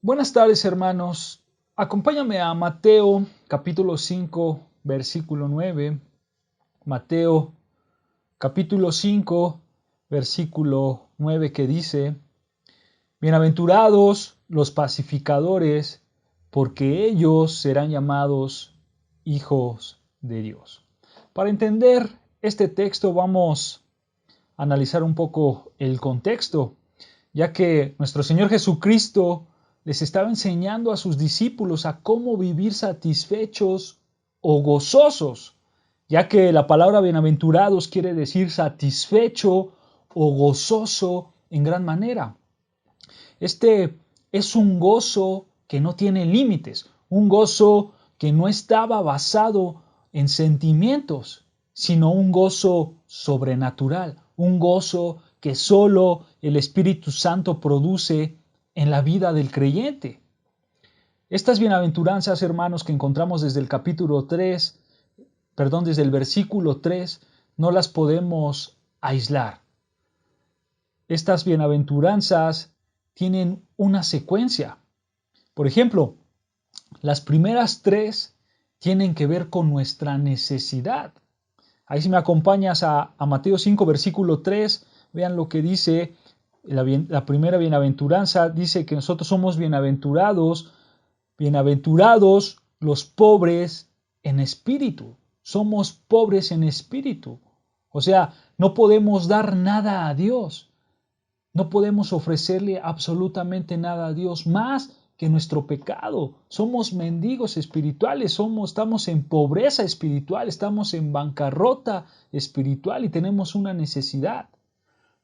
Buenas tardes, hermanos. Acompáñame a Mateo capítulo 5, versículo 9. Mateo capítulo 5, versículo 9 que dice: Bienaventurados los pacificadores, porque ellos serán llamados hijos de Dios. Para entender este texto vamos a analizar un poco el contexto, ya que nuestro Señor Jesucristo les estaba enseñando a sus discípulos a cómo vivir satisfechos o gozosos, ya que la palabra bienaventurados quiere decir satisfecho o gozoso en gran manera. Este es un gozo que no tiene límites, un gozo que no estaba basado en sentimientos, sino un gozo sobrenatural, un gozo que solo el Espíritu Santo produce en la vida del creyente. Estas bienaventuranzas, hermanos, que encontramos desde el desde el versículo 3, no las podemos aislar. Estas bienaventuranzas tienen una secuencia. Por ejemplo, las primeras 3 tienen que ver con nuestra necesidad. Ahí si me acompañas a Mateo 5, versículo 3, vean lo que dice. La primera bienaventuranza dice que nosotros somos bienaventurados los pobres en espíritu. Somos pobres en espíritu. O sea, no podemos dar nada a Dios. No podemos ofrecerle absolutamente nada a Dios más que nuestro pecado. Somos mendigos espirituales, estamos en pobreza espiritual, estamos en bancarrota espiritual y tenemos una necesidad.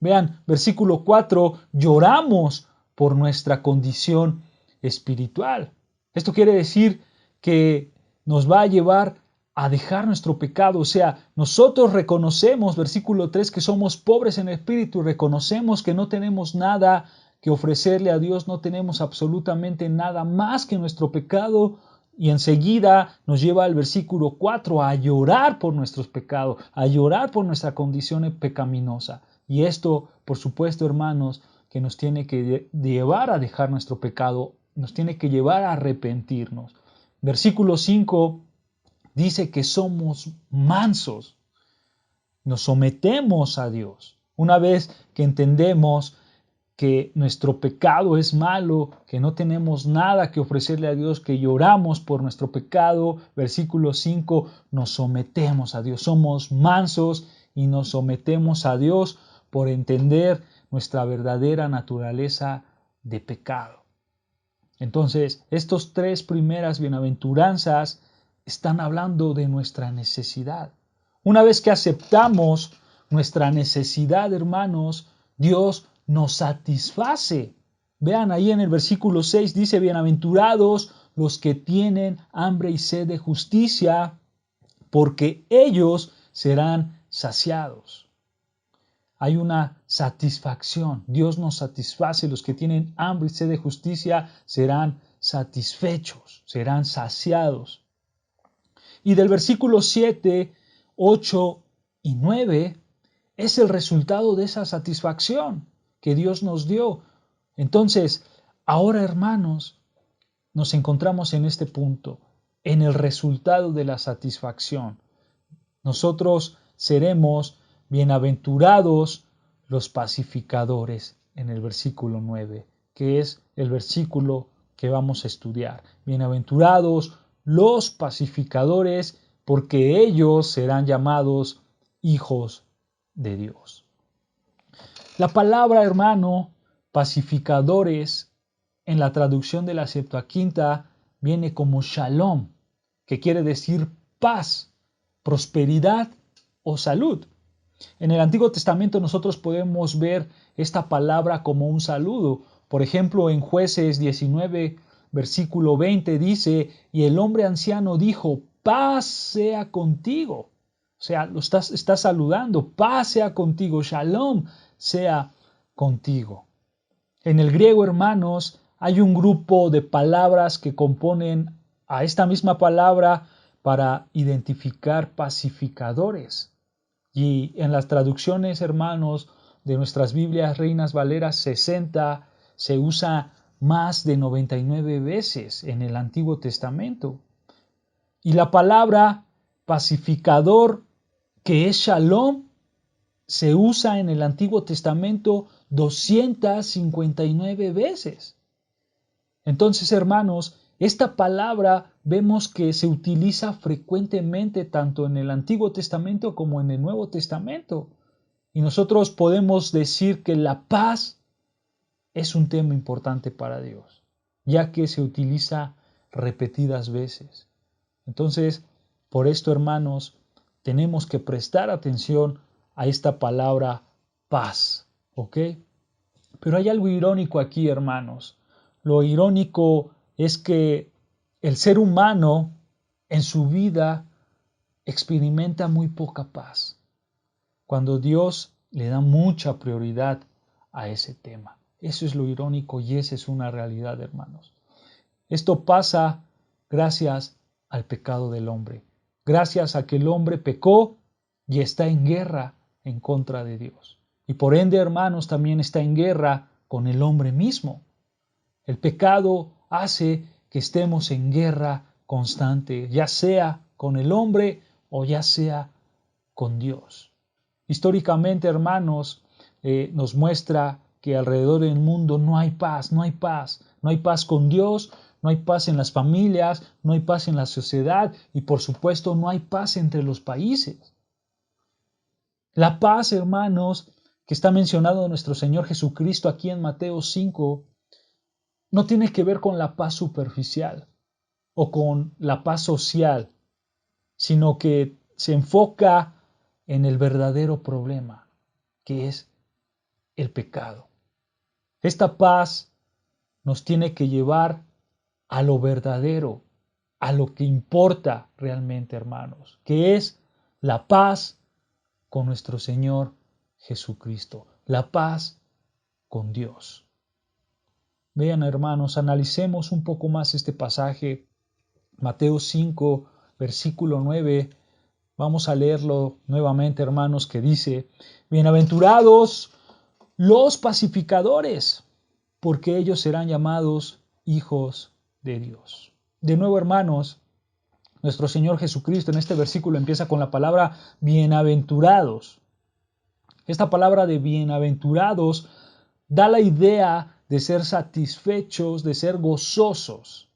Vean, versículo 4, lloramos por nuestra condición espiritual. Esto quiere decir que nos va a llevar a dejar nuestro pecado. O sea, nosotros reconocemos, versículo 3, que somos pobres en espíritu, reconocemos que no tenemos nada que ofrecerle a Dios, no tenemos absolutamente nada más que nuestro pecado. Y enseguida nos lleva al versículo 4 a llorar por nuestros pecados, a llorar por nuestra condición pecaminosa. Y esto, por supuesto, hermanos, que nos tiene que llevar a dejar nuestro pecado, nos tiene que llevar a arrepentirnos. Versículo 5 dice que somos mansos, nos sometemos a Dios. Una vez que entendemos que nuestro pecado es malo, que no tenemos nada que ofrecerle a Dios, que lloramos por nuestro pecado, versículo 5, nos sometemos a Dios. Somos mansos y nos sometemos a Dios por entender nuestra verdadera naturaleza de pecado. Entonces, estos 3 primeras bienaventuranzas están hablando de nuestra necesidad. Una vez que aceptamos nuestra necesidad, hermanos, Dios nos satisface. Vean ahí en el versículo 6 dice: bienaventurados los que tienen hambre y sed de justicia, porque ellos serán saciados. Hay una satisfacción. Dios nos satisface. Los que tienen hambre y sed de justicia serán satisfechos, serán saciados. Y del versículo 7, 8 y 9 es el resultado de esa satisfacción que Dios nos dio. Entonces, ahora, hermanos, nos encontramos en este punto, en el resultado de la satisfacción. Nosotros seremos bienaventurados los pacificadores en el versículo 9, que es el versículo que vamos a estudiar. Bienaventurados los pacificadores, porque ellos serán llamados hijos de Dios. La palabra, hermano, pacificadores, en la traducción de la Septuaginta viene como shalom, que quiere decir paz, prosperidad o salud. En el Antiguo Testamento nosotros podemos ver esta palabra como un saludo. Por ejemplo, en Jueces 19, versículo 20 dice: y el hombre anciano dijo, paz sea contigo. O sea, lo está saludando, paz sea contigo, shalom sea contigo. En el griego, hermanos, hay un grupo de palabras que componen a esta misma palabra para identificar pacificadores. Y en las traducciones, hermanos, de nuestras Biblias Reinas Valeras 60 se usa más de 99 veces en el Antiguo Testamento. Y la palabra pacificador, que es shalom, se usa en el Antiguo Testamento 259 veces. Entonces, hermanos, esta palabra vemos que se utiliza frecuentemente tanto en el Antiguo Testamento como en el Nuevo Testamento. Y nosotros podemos decir que la paz es un tema importante para Dios, ya que se utiliza repetidas veces. Entonces, por esto, hermanos, tenemos que prestar atención a esta palabra paz, ¿ok? Pero hay algo irónico aquí, hermanos. Lo irónico es que el ser humano en su vida experimenta muy poca paz, cuando Dios le da mucha prioridad a ese tema. Eso es lo irónico y esa es una realidad, hermanos. Esto pasa gracias al pecado del hombre, gracias a que el hombre pecó y está en guerra en contra de Dios. Y por ende, hermanos, también está en guerra con el hombre mismo. El pecado hace que estemos en guerra constante, ya sea con el hombre o ya sea con Dios. Históricamente, hermanos, nos muestra que alrededor del mundo no hay paz, no hay paz. No hay paz con Dios, no hay paz en las familias, no hay paz en la sociedad y por supuesto no hay paz entre los países. La paz, hermanos, que está mencionado nuestro Señor Jesucristo aquí en Mateo 5, no tiene que ver con la paz superficial o con la paz social, sino que se enfoca en el verdadero problema, que es el pecado. Esta paz nos tiene que llevar a lo verdadero, a lo que importa realmente, hermanos, que es la paz con nuestro Señor Jesucristo, la paz con Dios. Vean, hermanos, analicemos un poco más este pasaje, Mateo 5, versículo 9. Vamos a leerlo nuevamente, hermanos, que dice: bienaventurados los pacificadores, porque ellos serán llamados hijos de Dios. De nuevo, hermanos, nuestro Señor Jesucristo en este versículo empieza con la palabra bienaventurados. Esta palabra de bienaventurados da la idea de ser satisfechos, de ser gozosos.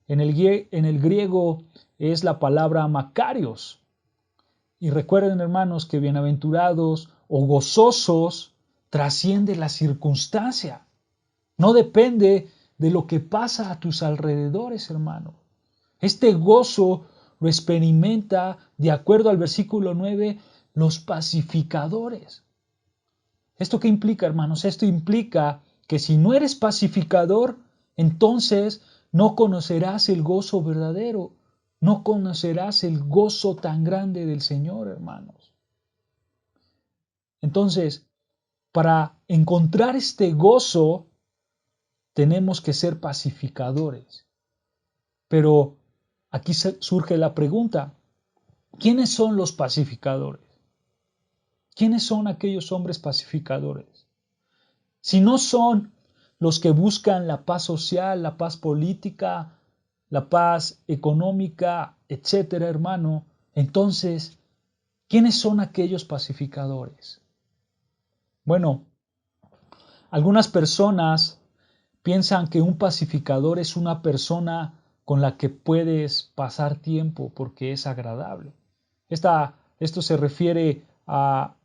En el griego es la palabra makarios. Y recuerden, hermanos, que bienaventurados o gozosos trasciende la circunstancia. No depende de lo que pasa a tus alrededores, hermano. Este gozo lo experimenta, de acuerdo al versículo 9, los pacificadores. ¿Esto qué implica, hermanos? Esto implica que si no eres pacificador, entonces no conocerás el gozo verdadero, no conocerás el gozo tan grande del Señor, hermanos. Entonces, para encontrar este gozo, tenemos que ser pacificadores. Pero aquí surge la pregunta: ¿quiénes son los pacificadores? ¿Quiénes son aquellos hombres pacificadores? Si no son los que buscan la paz social, la paz política, la paz económica, etcétera, hermano, entonces, ¿quiénes son aquellos pacificadores? Bueno, algunas personas piensan que un pacificador es una persona con la que puedes pasar tiempo porque es agradable. Esto se refiere a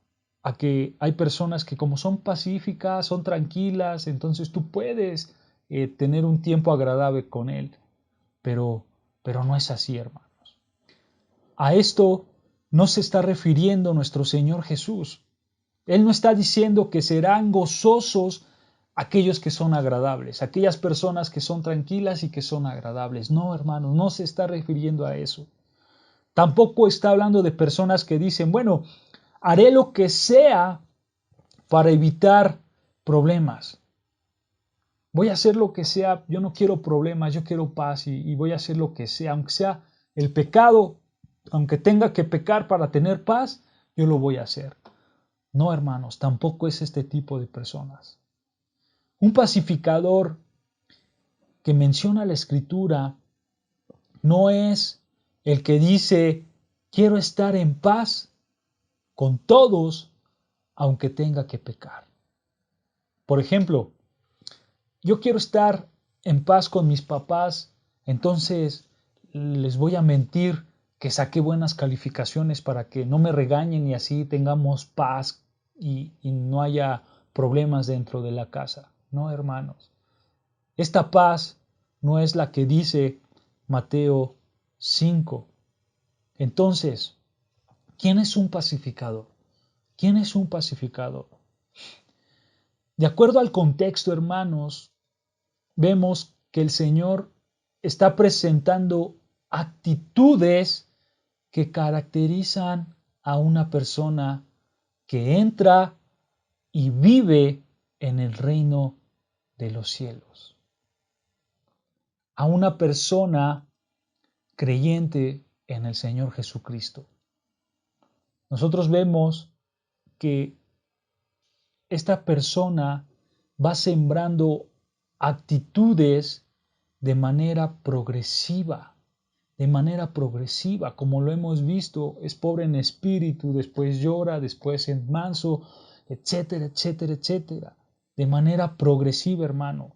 que hay personas que, como son pacíficas, son tranquilas, entonces tú puedes tener un tiempo agradable con él. Pero no es así, hermanos. A esto no se está refiriendo nuestro Señor Jesús. Él no está diciendo que serán gozosos aquellos que son agradables, aquellas personas que son tranquilas y que son agradables. No, hermanos, no se está refiriendo a eso. Tampoco está hablando de personas que dicen, bueno, haré lo que sea para evitar problemas. Voy a hacer lo que sea, yo no quiero problemas, yo quiero paz y voy a hacer lo que sea, aunque sea el pecado, aunque tenga que pecar para tener paz, yo lo voy a hacer. No, hermanos, tampoco es este tipo de personas. Un pacificador que menciona la Escritura no es el que dice, quiero estar en paz con todos, aunque tenga que pecar. Por ejemplo, yo quiero estar en paz con mis papás, entonces les voy a mentir que saqué buenas calificaciones para que no me regañen y así tengamos paz y no haya problemas dentro de la casa. No, hermanos. Esta paz no es la que dice Mateo 5. Entonces, ¿quién es un pacificador? ¿Quién es un pacificador? De acuerdo al contexto, hermanos, vemos que el Señor está presentando actitudes que caracterizan a una persona que entra y vive en el reino de los cielos. A una persona creyente en el Señor Jesucristo. Nosotros vemos que esta persona va sembrando actitudes de manera progresiva, como lo hemos visto, es pobre en espíritu, después llora, después es manso, etcétera, etcétera, etcétera, de manera progresiva, hermano.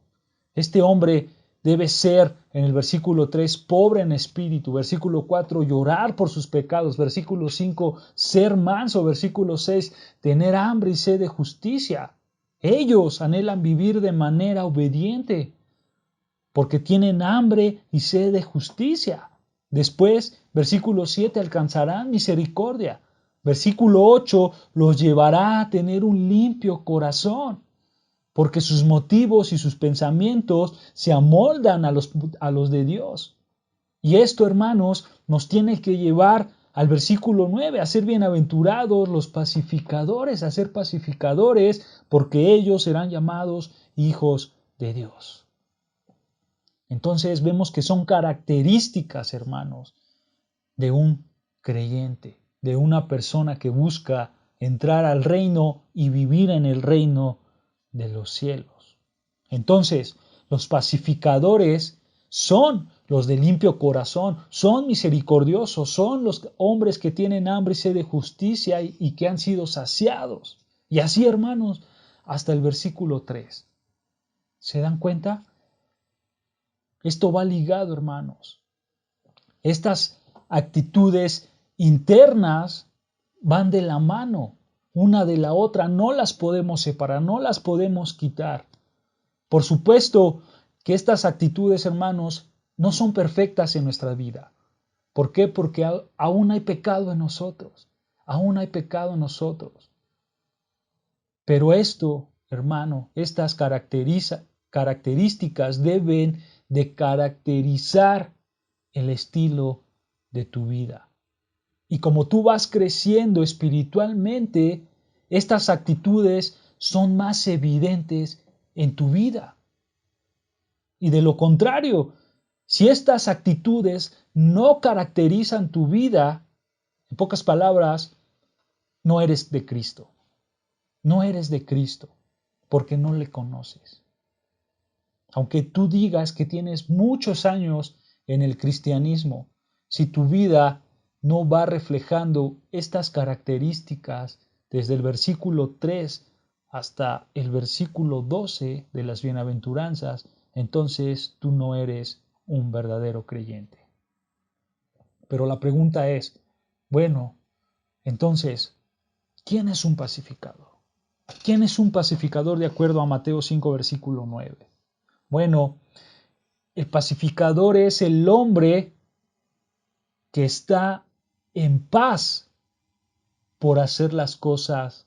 Este hombre debe ser, en el versículo 3, pobre en espíritu, versículo 4, llorar por sus pecados, versículo 5, ser manso, versículo 6, tener hambre y sed de justicia. Ellos anhelan vivir de manera obediente, porque tienen hambre y sed de justicia. Después, versículo 7, alcanzarán misericordia. Versículo 8, los llevará a tener un limpio corazón, porque sus motivos y sus pensamientos se amoldan a los de Dios. Y esto, hermanos, nos tiene que llevar al versículo 9, a ser bienaventurados los pacificadores, a ser pacificadores, porque ellos serán llamados hijos de Dios. Entonces vemos que son características, hermanos, de un creyente, de una persona que busca entrar al reino y vivir en el reino de los cielos. Entonces, los pacificadores son los de limpio corazón, son misericordiosos, son los hombres que tienen hambre y sed de justicia y que han sido saciados. Y así, hermanos, hasta el versículo 3. ¿Se dan cuenta? Esto va ligado, hermanos. Estas actitudes internas van de la mano, una de la otra, no las podemos separar, no las podemos quitar. Por supuesto que estas actitudes, hermanos, no son perfectas en nuestra vida. ¿Por qué? Porque aún hay pecado en nosotros, aún hay pecado en nosotros. Pero esto, hermano, estas características deben de caracterizar el estilo de tu vida. Y como tú vas creciendo espiritualmente, estas actitudes son más evidentes en tu vida. Y de lo contrario, si estas actitudes no caracterizan tu vida, en pocas palabras, no eres de Cristo. No eres de Cristo porque no le conoces. Aunque tú digas que tienes muchos años en el cristianismo, si tu vida no va reflejando estas características desde el versículo 3 hasta el versículo 12 de las bienaventuranzas, entonces tú no eres un verdadero creyente. Pero la pregunta es, bueno, entonces, ¿quién es un pacificador? ¿Quién es un pacificador de acuerdo a Mateo 5, versículo 9? Bueno, el pacificador es el hombre que está en paz por hacer las cosas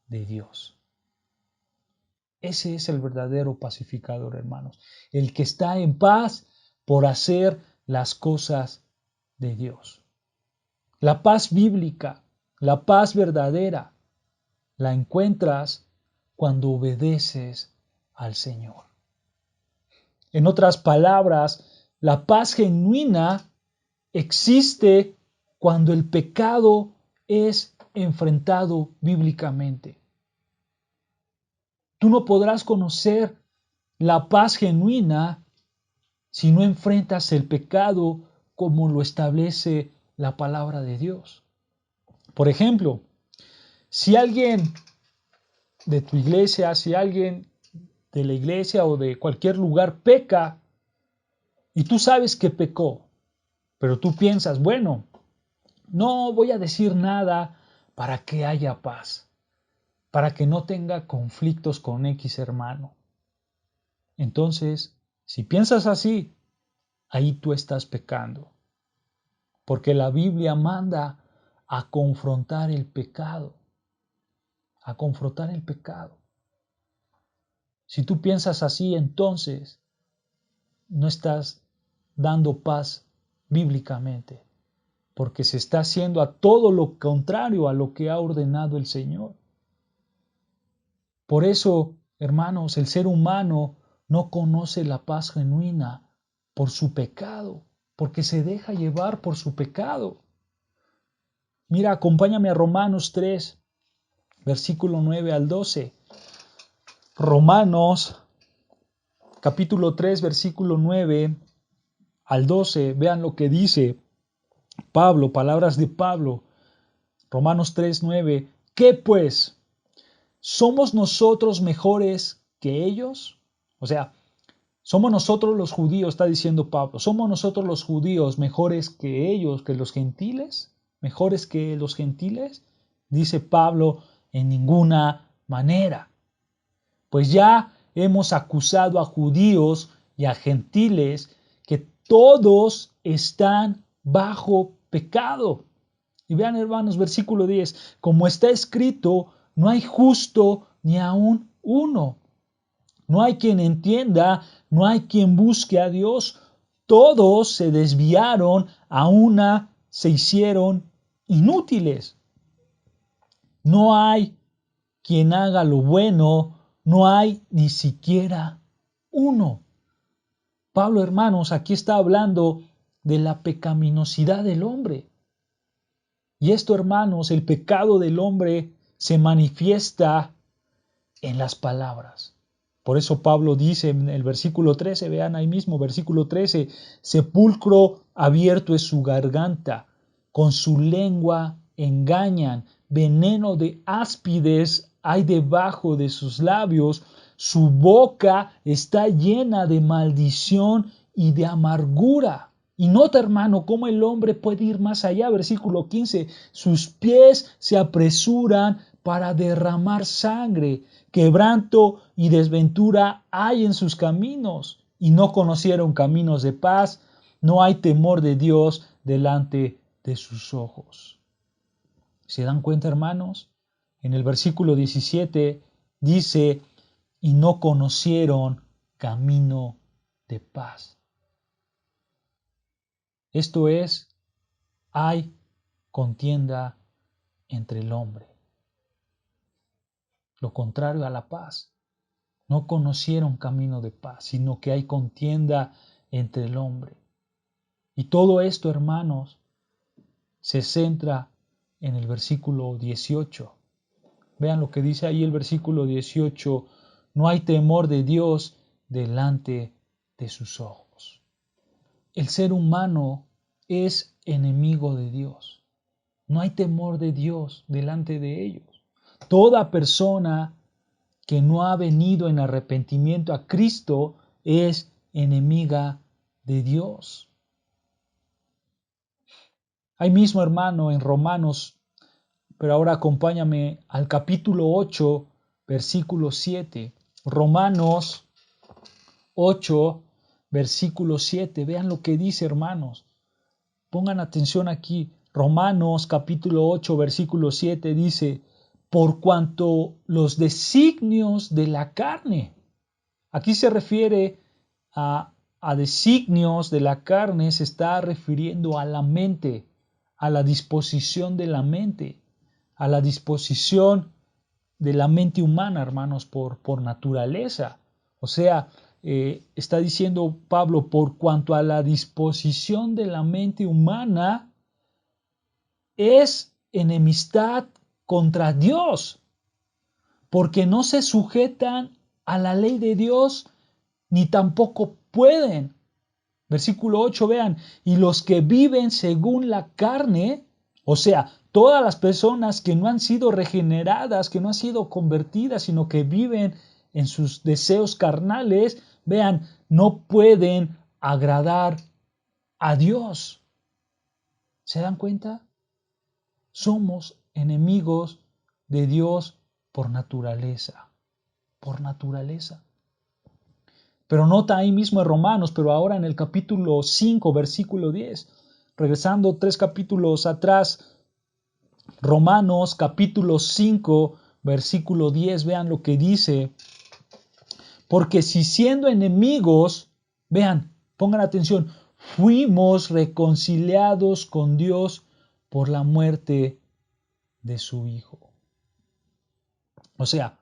de Dios. Ese es el verdadero pacificador, hermanos. El que está en paz por hacer las cosas de Dios. La paz bíblica, la paz verdadera, la encuentras cuando obedeces al Señor. En otras palabras, la paz genuina existe cuando el pecado es enfrentado bíblicamente. Tú no podrás conocer la paz genuina si no enfrentas el pecado como lo establece la palabra de Dios? Por ejemplo, si alguien de tu iglesia, si alguien de la iglesia o de cualquier lugar peca y tú sabes que pecó, pero tú piensas, bueno, no voy a decir nada para que haya paz, para que no tenga conflictos con X hermano. Entonces, si piensas así, ahí tú estás pecando, porque la Biblia manda a confrontar el pecado, a confrontar el pecado. Si tú piensas así, entonces no estás dando paz bíblicamente, porque se está haciendo a todo lo contrario a lo que ha ordenado el Señor. Por eso, hermanos, el ser humano no conoce la paz genuina por su pecado, porque se deja llevar por su pecado. Mira, acompáñame a Romanos 3, versículo 9 al 12. Romanos, capítulo 3, versículo 9 al 12. Vean lo que dice Pablo, palabras de Pablo. Romanos 3, 9. ¿Qué pues? ¿Somos nosotros mejores que ellos? O sea, ¿somos nosotros los judíos, está diciendo Pablo, somos nosotros los judíos mejores que ellos, que los gentiles? ¿Mejores que los gentiles? Dice Pablo, en ninguna manera. Pues ya hemos acusado a judíos y a gentiles que todos están bajo pecado. Y vean, hermanos, versículo 10, como está escrito, no hay justo ni aun uno. No hay quien entienda, no hay quien busque a Dios. Todos se desviaron, a una se hicieron inútiles. No hay quien haga lo bueno, no hay ni siquiera uno. Pablo, hermanos, aquí está hablando de la pecaminosidad del hombre. Y esto, hermanos, el pecado del hombre se manifiesta en las palabras. Por eso Pablo dice en el versículo 13, vean ahí mismo, versículo 13, sepulcro abierto es su garganta, con su lengua engañan, veneno de áspides hay debajo de sus labios, su boca está llena de maldición y de amargura. Y nota, hermano, cómo el hombre puede ir más allá. Versículo 15, sus pies se apresuran para derramar sangre, quebranto y desventura hay en sus caminos, y no conocieron caminos de paz, no hay temor de Dios delante de sus ojos. ¿Se dan cuenta, hermanos? En el versículo 17 dice, y no conocieron camino de paz. Esto es, hay contienda entre el hombre. Lo contrario a la paz. No conocieron camino de paz, sino que hay contienda entre el hombre. Y todo esto, hermanos, se centra en el versículo 18. Vean lo que dice ahí el versículo 18. No hay temor de Dios delante de sus ojos. El ser humano es enemigo de Dios. No hay temor de Dios delante de ellos. Toda persona que no ha venido en arrepentimiento a Cristo es enemiga de Dios. Ahí mismo, hermano, en Romanos, pero ahora acompáñame al capítulo 8, versículo 7. Romanos 8, versículo 7. Vean lo que dice, hermanos. Pongan atención aquí. Romanos capítulo 8, versículo 7 dice, por cuanto los designios de la carne. Aquí se refiere a designios de la carne, se está refiriendo a la mente, a la disposición de la mente, a la disposición de la mente humana, hermanos, por naturaleza. O sea, está diciendo Pablo, por cuanto a la disposición de la mente humana es enemistad contra Dios, porque no se sujetan a la ley de Dios, ni tampoco pueden. Versículo 8, vean, y los que viven según la carne, o sea, todas las personas que no han sido regeneradas, que no han sido convertidas, sino que viven en sus deseos carnales, vean, no pueden agradar a Dios. ¿Se dan cuenta? Somos enemigos de Dios por naturaleza, por naturaleza. Pero nota ahí mismo en Romanos, pero ahora en el capítulo 5, versículo 10, regresando 3 capítulos atrás, Romanos capítulo 5, versículo 10, vean lo que dice, porque si siendo enemigos, vean, pongan atención, fuimos reconciliados con Dios por la muerte de su Hijo. O sea,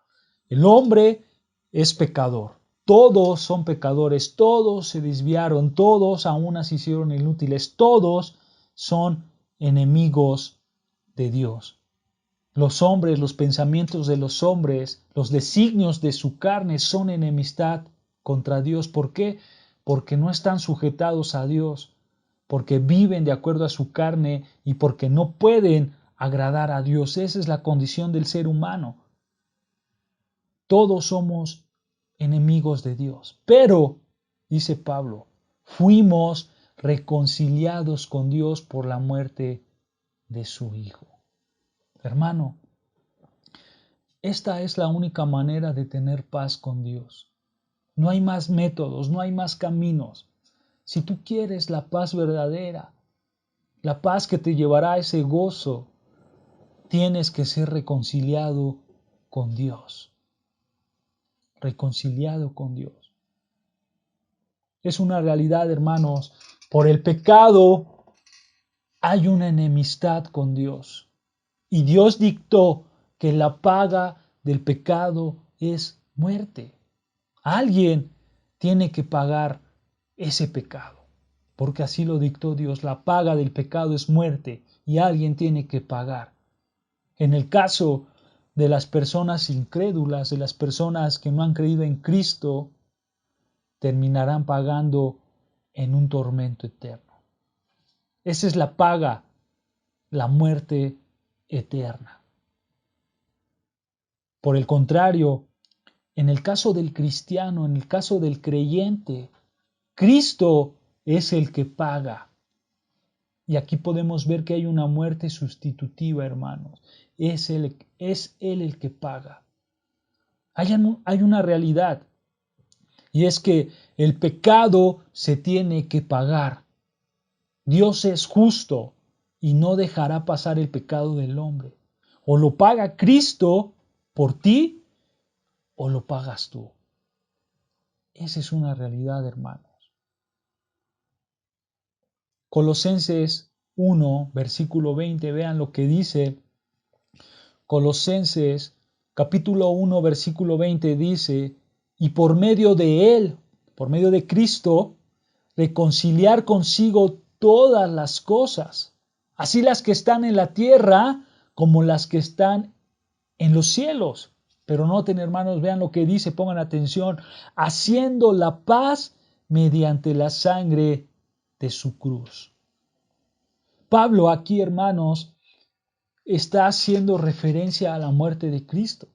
el hombre es pecador. Todos son pecadores, todos se desviaron, todos aún se hicieron inútiles, todos son enemigos de Dios. Los hombres, los pensamientos de los hombres, los designios de su carne son enemistad contra Dios. ¿Por qué? Porque no están sujetados a Dios, porque viven de acuerdo a su carne y porque no pueden agradar a Dios. Esa es la condición del ser humano. Todos somos enemigos de Dios. Pero, dice Pablo, fuimos reconciliados con Dios por la muerte de su Hijo. Hermano, esta es la única manera de tener paz con Dios. No hay más métodos, no hay más caminos. Si tú quieres la paz verdadera, la paz que te llevará a ese gozo, tienes que ser reconciliado con Dios. Reconciliado con Dios. Es una realidad, hermanos. Por el pecado hay una enemistad con Dios. Y Dios dictó que la paga del pecado es muerte. Alguien tiene que pagar ese pecado, porque así lo dictó Dios. La paga del pecado es muerte y alguien tiene que pagar. En el caso de las personas incrédulas, de las personas que no han creído en Cristo, terminarán pagando en un tormento eterno. Esa es la paga, la muerte eterna. Por el contrario, en el caso del cristiano, en el caso del creyente, Cristo es el que paga. Y aquí podemos ver que hay una muerte sustitutiva, hermanos. Es Él el que paga. Hay una realidad, y es que el pecado se tiene que pagar. Dios es justo y no dejará pasar el pecado del hombre. O lo paga Cristo por ti, o lo pagas tú. Esa es una realidad, hermanos. Colosenses 1, versículo 20, vean lo que dice. Colosenses capítulo 1, versículo 20 dice, y por medio de Él, por medio de Cristo, reconciliar consigo todas las cosas, así las que están en la tierra como las que están en los cielos. Pero noten, hermanos, vean lo que dice, pongan atención, haciendo la paz mediante la sangre de su cruz. Pablo aquí, hermanos, está haciendo referencia a la muerte de Cristo.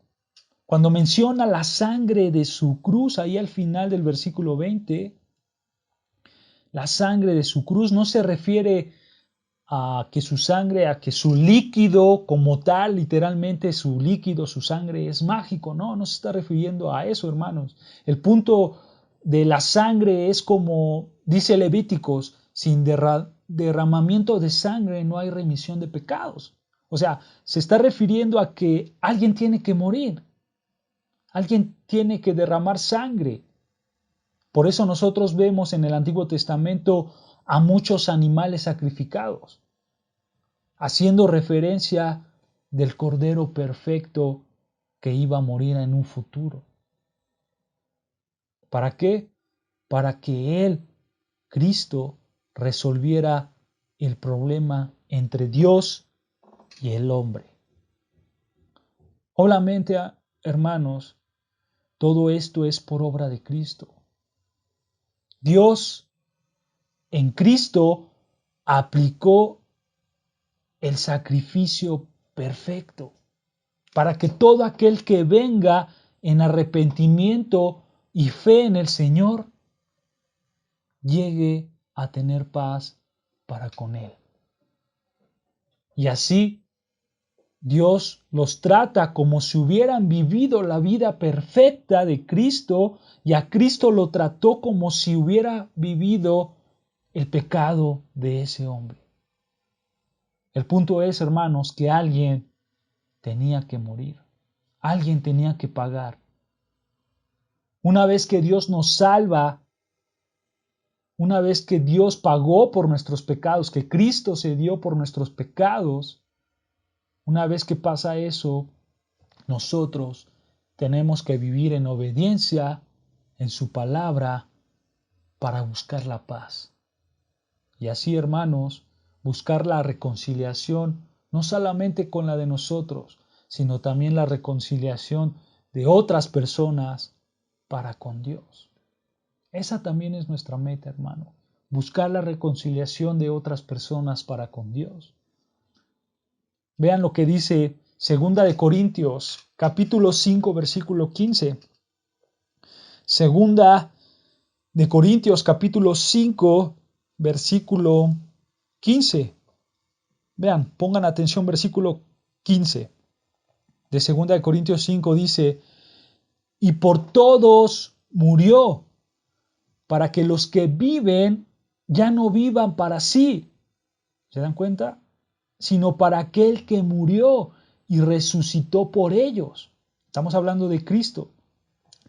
Cuando menciona la sangre de su cruz, ahí al final del versículo 20, la sangre de su cruz no se refiere a que su sangre, a que su líquido como tal, literalmente su líquido, su sangre es mágico. No se está refiriendo a eso, hermanos. El punto de la sangre es como dice Levíticos, sin derramamiento de sangre no hay remisión de pecados. O sea, se está refiriendo a que alguien tiene que morir, alguien tiene que derramar sangre. Por eso nosotros vemos en el Antiguo Testamento a muchos animales sacrificados, haciendo referencia del Cordero perfecto que iba a morir en un futuro. ¿Para qué? Para que Él, Cristo, resolviera el problema entre Dios y el hombre. Obviamente, hermanos, todo esto es por obra de Cristo. Dios en Cristo aplicó el sacrificio perfecto para que todo aquel que venga en arrepentimiento y fe en el Señor llegue a tener paz para con Él. Y así Dios los trata como si hubieran vivido la vida perfecta de Cristo, y a Cristo lo trató como si hubiera vivido el pecado de ese hombre. El punto es, hermanos, que alguien tenía que morir. Alguien tenía que pagar. Una vez que Dios nos salva, una vez que Dios pagó por nuestros pecados, que Cristo se dio por nuestros pecados, una vez que pasa eso, nosotros tenemos que vivir en obediencia en su palabra para buscar la paz. Y así, hermanos, buscar la reconciliación no solamente con la de nosotros, sino también la reconciliación de otras personas para con Dios. Esa también es nuestra meta, hermano. Buscar la reconciliación de otras personas para con Dios. Vean lo que dice 2 Corintios, capítulo 5, versículo 15. 2 Corintios, capítulo 5, versículo 15. Vean, pongan atención, versículo 15 de 2 Corintios 5 dice: y por todos murió, para que los que viven ya no vivan para sí. ¿Se dan cuenta? Sino para aquel que murió y resucitó por ellos. Estamos hablando de Cristo.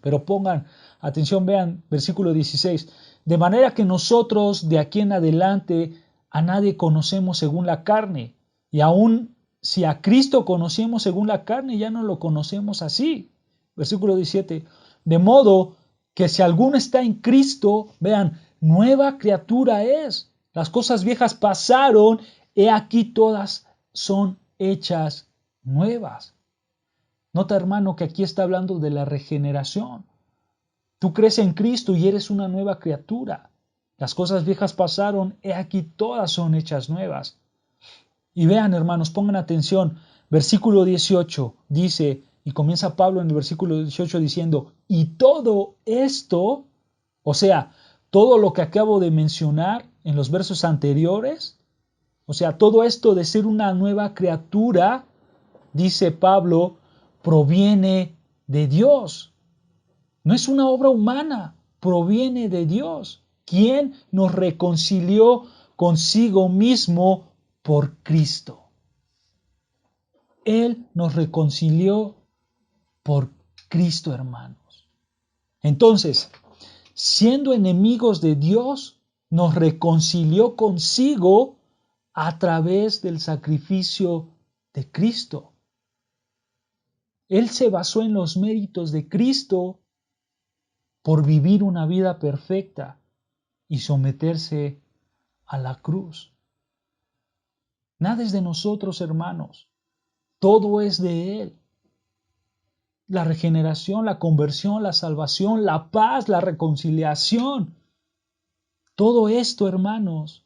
Pero pongan atención, vean, versículo 16. De manera que nosotros de aquí en adelante a nadie conocemos según la carne. Y aún si a Cristo conocemos según la carne, ya no lo conocemos así. Versículo 17. De modo que si alguno está en Cristo, vean, nueva criatura es. Las cosas viejas pasaron, he aquí todas son hechas nuevas. Nota, hermano, que aquí está hablando de la regeneración. Tú crees en Cristo y eres una nueva criatura. Las cosas viejas pasaron, he aquí todas son hechas nuevas. Y vean, hermanos, pongan atención. Versículo 18 dice, y comienza Pablo en el versículo 18 diciendo, y todo esto, o sea, todo lo que acabo de mencionar en los versos anteriores, o sea, todo esto de ser una nueva criatura, dice Pablo, proviene de Dios. No es una obra humana, proviene de Dios, quien nos reconcilió consigo mismo por Cristo. Él nos reconcilió por Cristo, hermanos. Entonces, siendo enemigos de Dios, nos reconcilió consigo a través del sacrificio de Cristo. Él se basó en los méritos de Cristo por vivir una vida perfecta y someterse a la cruz. Nada es de nosotros, hermanos. Todo es de Él. La regeneración, la conversión, la salvación, la paz, la reconciliación. Todo esto, hermanos,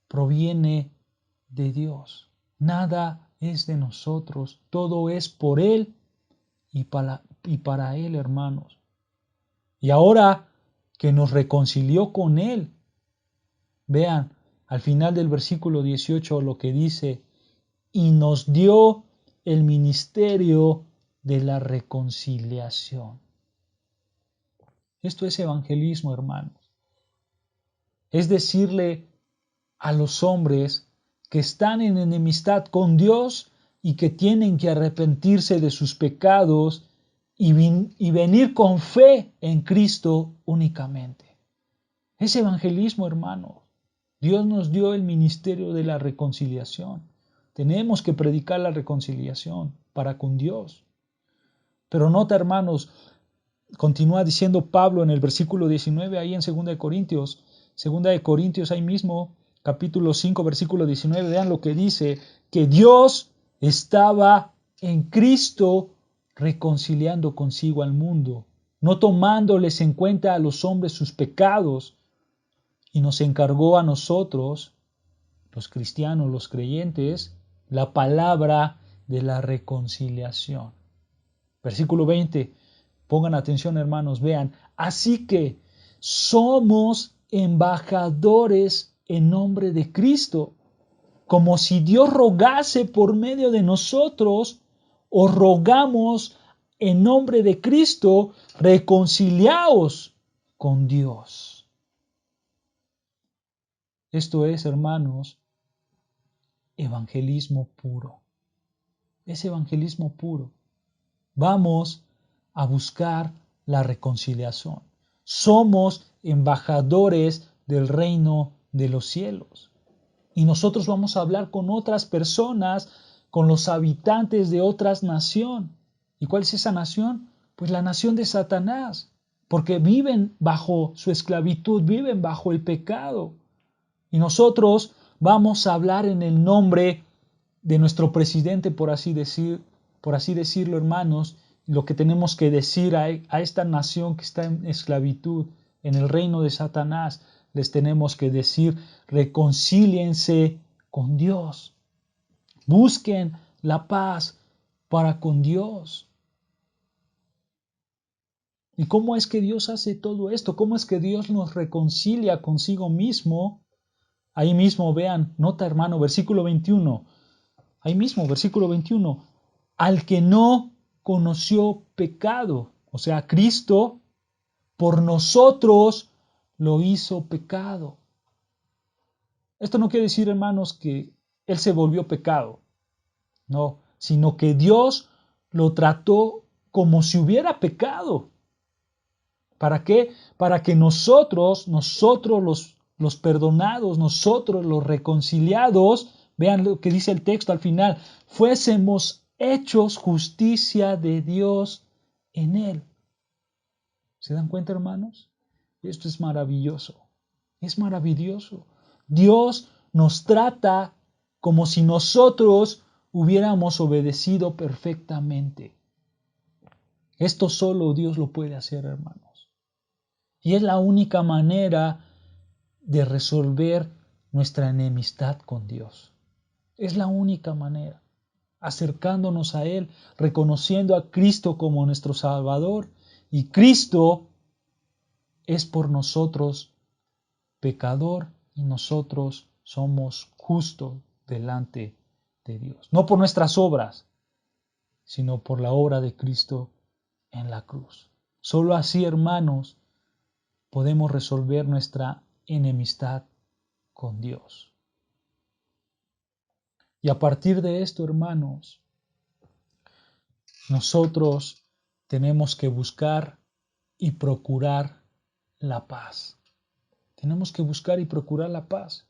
proviene de Dios. Nada es de nosotros. Todo es por Él y para Él, hermanos. Y ahora que nos reconcilió con Él, vean al final del versículo 18 lo que dice, y nos dio el ministerio de la reconciliación. Esto es evangelismo, hermanos. Es decirle a los hombres que están en enemistad con Dios y que tienen que arrepentirse de sus pecados y venir con fe en Cristo únicamente. Es evangelismo, hermano. Dios nos dio el ministerio de la reconciliación. Tenemos que predicar la reconciliación para con Dios. Pero nota, hermanos, continúa diciendo Pablo en el versículo 19, ahí en 2 de Corintios, ahí mismo, capítulo 5, versículo 19, vean lo que dice, que Dios estaba en Cristo reconciliando consigo al mundo, no tomándoles en cuenta a los hombres sus pecados, y nos encargó a nosotros, los cristianos, los creyentes, la palabra de la reconciliación. Versículo 20, pongan atención hermanos, vean, así que somos embajadores en nombre de Cristo, como si Dios rogase por medio de nosotros, os rogamos en nombre de Cristo, reconciliaos con Dios. Esto es, hermanos, evangelismo puro. Es evangelismo puro. Vamos a buscar la reconciliación. Somos embajadores del reino de los cielos. Y nosotros vamos a hablar con otras personas, con los habitantes de otras naciones. ¿Y cuál es esa nación? Pues la nación de Satanás, porque viven bajo su esclavitud, viven bajo el pecado. Y nosotros vamos a hablar en el nombre de nuestro presidente, por así decirlo, hermanos, lo que tenemos que decir a esta nación que está en esclavitud, en el reino de Satanás, les tenemos que decir, reconcíliense con Dios. Busquen la paz para con Dios. ¿Y cómo es que Dios hace todo esto? ¿Cómo es que Dios nos reconcilia consigo mismo? Ahí mismo, vean, nota hermano, versículo 21. Ahí mismo, versículo 21. Al que no conoció pecado, o sea, Cristo, por nosotros lo hizo pecado. Esto no quiere decir, hermanos, que Él se volvió pecado, no, sino que Dios lo trató como si hubiera pecado. ¿Para qué? Para que nosotros los perdonados, nosotros los reconciliados, vean lo que dice el texto al final, fuésemos hechos justicia de Dios en Él. ¿Se dan cuenta, hermanos? Esto es maravilloso. Es maravilloso. Dios nos trata como si nosotros hubiéramos obedecido perfectamente. Esto solo Dios lo puede hacer, hermanos. Y es la única manera de resolver nuestra enemistad con Dios. Es la única manera. Acercándonos a Él, reconociendo a Cristo como nuestro Salvador. Y Cristo es por nosotros pecador y nosotros somos justos delante de Dios. No por nuestras obras, sino por la obra de Cristo en la cruz. Solo así, hermanos, podemos resolver nuestra enemistad con Dios. Y a partir de esto, hermanos, nosotros tenemos que buscar y procurar la paz. Tenemos que buscar y procurar la paz.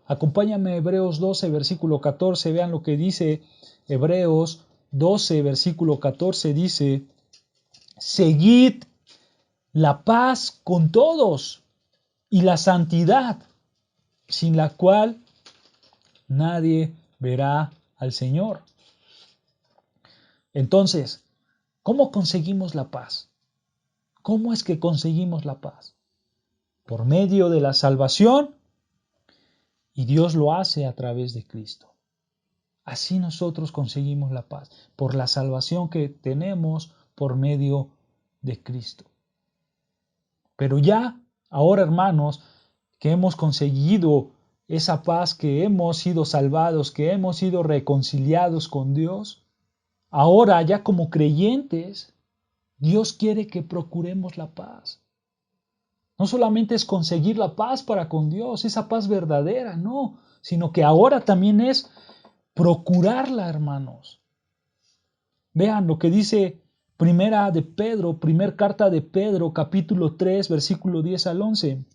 Acompáñame a Hebreos 12, versículo 14. Vean lo que dice Hebreos 12, versículo 14. Dice, seguid la paz con todos y la santidad, sin la cual nadie verá al Señor. Entonces, ¿cómo conseguimos la paz? ¿Cómo es que conseguimos la paz? Por medio de la salvación, y Dios lo hace a través de Cristo. Así nosotros conseguimos la paz, por la salvación que tenemos por medio de Cristo. Pero ya, ahora hermanos, que hemos conseguido esa paz, que hemos sido salvados, que hemos sido reconciliados con Dios, ahora ya como creyentes, Dios quiere que procuremos la paz. No solamente es conseguir la paz para con Dios, esa paz verdadera, no, sino que ahora también es procurarla, hermanos. Vean lo que dice primera carta de Pedro, capítulo 3, versículo 10 al 11.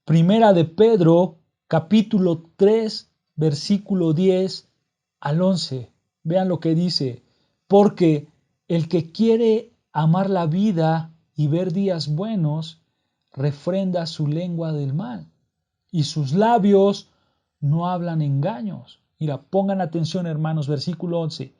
Primera de Pedro, capítulo 3, versículo 10 al 11. Vean lo que dice. Porque el que quiere amar la vida y ver días buenos, refrenda su lengua del mal, y sus labios no hablan engaños. Mira, pongan atención, hermanos, versículo 11.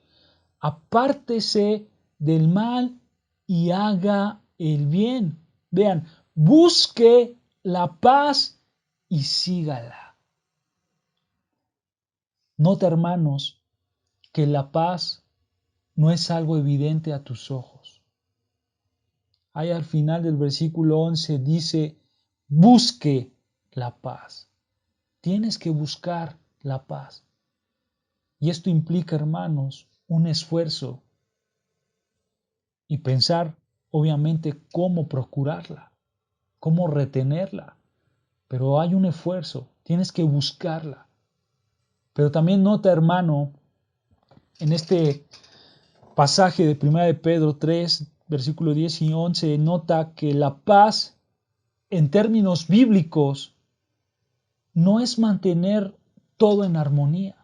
Apártese del mal y haga el bien. Vean, busque la paz y sígala. Nota, hermanos, que la paz no es algo evidente a tus ojos. Ahí al final del versículo 11 dice, busque la paz. Tienes que buscar la paz. Y esto implica, hermanos, un esfuerzo y pensar, obviamente, cómo procurarla, cómo retenerla. Pero hay un esfuerzo, tienes que buscarla. Pero también nota, hermano, en este pasaje de 1 de Pedro 3, versículo 10 y 11, nota que la paz, en términos bíblicos, no es mantener todo en armonía.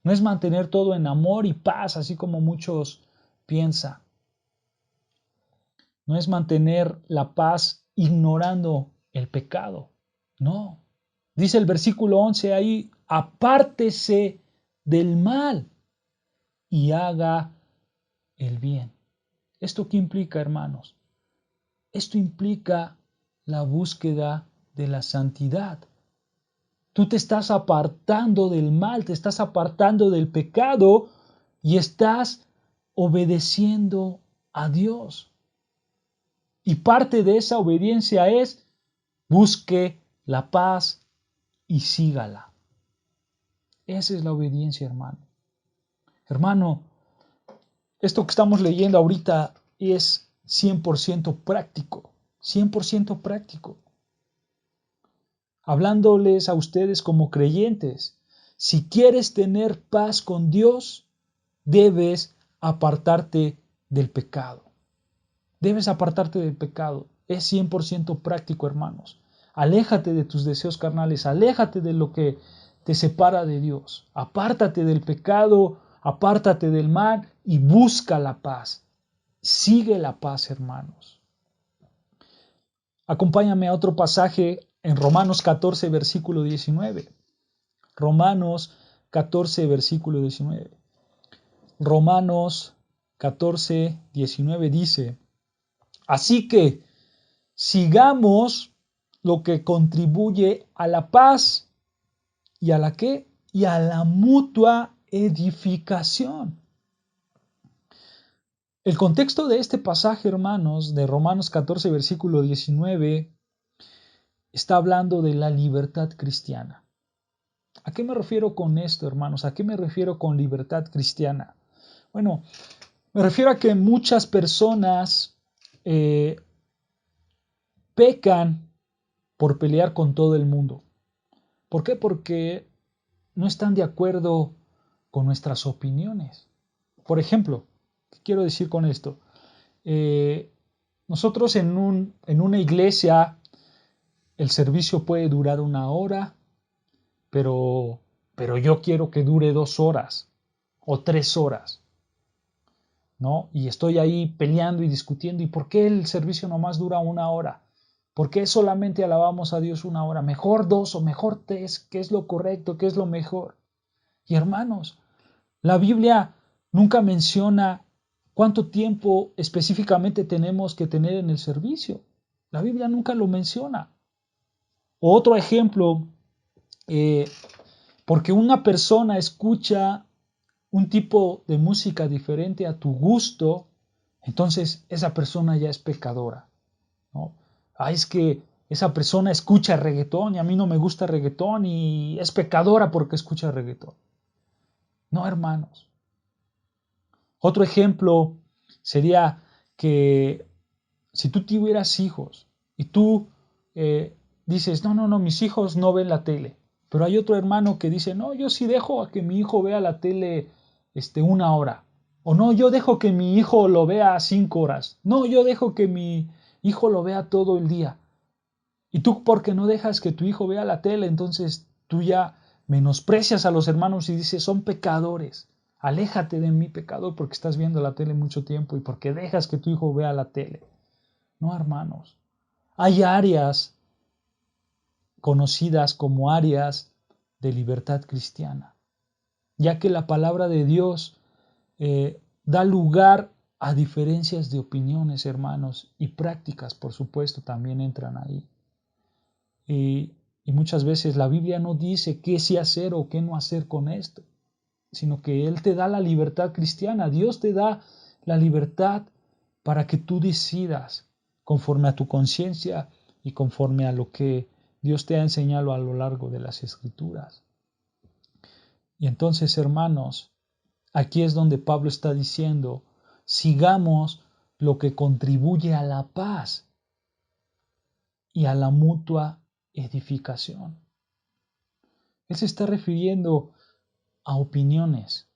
No es mantener todo en amor y paz, así como muchos piensan. No es mantener la paz ignorando el pecado. No. Dice el versículo 11 ahí, apártese del mal y haga el bien. ¿Esto qué implica, hermanos? Esto implica la búsqueda de la santidad. Tú te estás apartando del mal, te estás apartando del pecado y estás obedeciendo a Dios. Y parte de esa obediencia es busque la paz y sígala. Esa es la obediencia, hermano. Hermano, esto que estamos leyendo ahorita es 100% práctico, 100% práctico. Hablándoles a ustedes como creyentes, si quieres tener paz con Dios, debes apartarte del pecado. Debes apartarte del pecado. Es 100% práctico, hermanos. Aléjate de tus deseos carnales, aléjate de lo que te separa de Dios. Apártate del pecado, apártate del mal y busca la paz. Sigue la paz, hermanos. Acompáñame a otro pasaje en Romanos 14, versículo 19. Romanos 14, versículo 19. Romanos 14, 19 dice, así que sigamos lo que contribuye a la paz y a la ¿qué? Y a la mutua edificación. El contexto de este pasaje, hermanos, de Romanos 14, versículo 19, está hablando de la libertad cristiana. ¿A qué me refiero con esto, hermanos? ¿A qué me refiero con libertad cristiana? Bueno, me refiero a que muchas personas pecan por pelear con todo el mundo. ¿Por qué? Porque no están de acuerdo con nuestras opiniones. Por ejemplo, ¿qué quiero decir con esto? Nosotros en una iglesia el servicio puede durar 1 hora, pero yo quiero que dure 2 horas o 3 horas, ¿no? Y estoy ahí peleando y discutiendo. ¿Y por qué el servicio nomás dura 1 hora? ¿Por qué solamente alabamos a Dios 1 hora? Mejor 2 o mejor 3. ¿Qué es lo correcto? ¿Qué es lo mejor? Y hermanos, la Biblia nunca menciona cuánto tiempo específicamente tenemos que tener en el servicio. La Biblia nunca lo menciona. Otro ejemplo, porque una persona escucha un tipo de música diferente a tu gusto, entonces esa persona ya es pecadora, ¿no? Es que esa persona escucha reggaetón y a mí no me gusta reggaetón y es pecadora porque escucha reggaetón. No, hermanos. Otro ejemplo sería que si tú tuvieras hijos y tú dices, no, mis hijos no ven la tele, pero hay otro hermano que dice, no, yo sí dejo a que mi hijo vea la tele 1 hora, o no, yo dejo que mi hijo lo vea 5 horas, no, yo dejo que mi hijo lo vea todo el día. Y tú, porque no dejas que tu hijo vea la tele, entonces tú ya menosprecias a los hermanos y dices, son pecadores. Aléjate de mí, pecador, porque estás viendo la tele mucho tiempo y porque dejas que tu hijo vea la tele. No, hermanos. Hay áreas conocidas como áreas de libertad cristiana, ya que la palabra de Dios da lugar a diferencias de opiniones, hermanos, y prácticas, por supuesto, también entran ahí. y muchas veces la Biblia no dice qué sí hacer o qué no hacer con esto, sino que Él te da la libertad cristiana. Dios te da la libertad para que tú decidas conforme a tu conciencia y conforme a lo que Dios te ha enseñado a lo largo de las Escrituras. Y entonces, hermanos, aquí es donde Pablo está diciendo, sigamos lo que contribuye a la paz y a la mutua edificación. Él se está refiriendo a opiniones,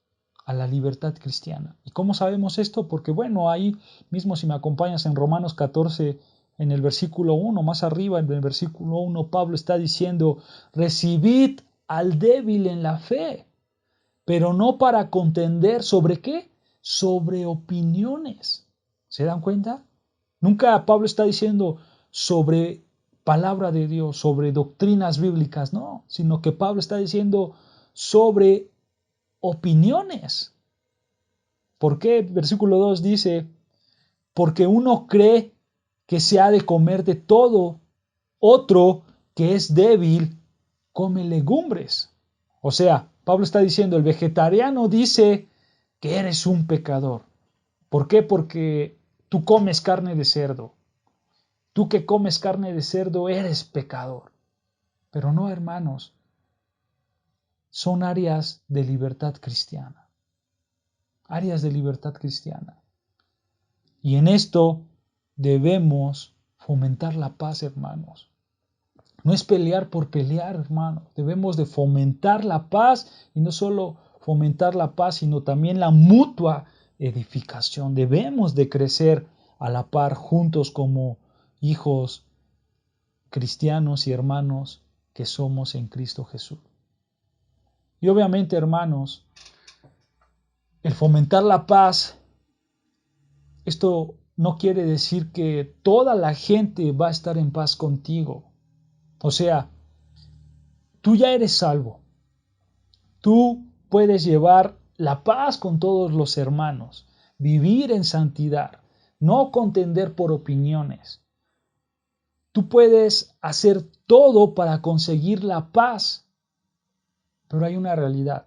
a la libertad cristiana. ¿Y cómo sabemos esto? Porque bueno, ahí mismo si me acompañas en Romanos 14, en el versículo 1, más arriba en el versículo 1, Pablo está diciendo, recibid al débil en la fe, pero no para contender sobre qué, sobre opiniones. ¿Se dan cuenta? Nunca Pablo está diciendo sobre palabra de Dios, sobre doctrinas bíblicas, no, sino que Pablo está diciendo sobre opiniones. ¿Por qué? Versículo 2 dice, porque uno cree que se ha de comer de todo, otro que es débil come legumbres. O sea, Pablo está diciendo, el vegetariano dice que eres un pecador. ¿Por qué? Porque tú comes carne de cerdo. Tú que comes carne de cerdo eres pecador. Pero no, hermanos, son áreas de libertad cristiana. Áreas de libertad cristiana. Y en esto debemos fomentar la paz, hermanos. No es pelear por pelear, hermanos. Debemos de fomentar la paz y no solo fomentar la paz, sino también la mutua edificación. Debemos de crecer a la par juntos como hijos cristianos y hermanos que somos en Cristo Jesús. Y obviamente, hermanos, el fomentar la paz, esto no quiere decir que toda la gente va a estar en paz contigo. O sea, tú ya eres salvo. Tú puedes llevar la paz con todos los hermanos, vivir en santidad, no contender por opiniones. Tú puedes hacer todo para conseguir la paz, pero hay una realidad.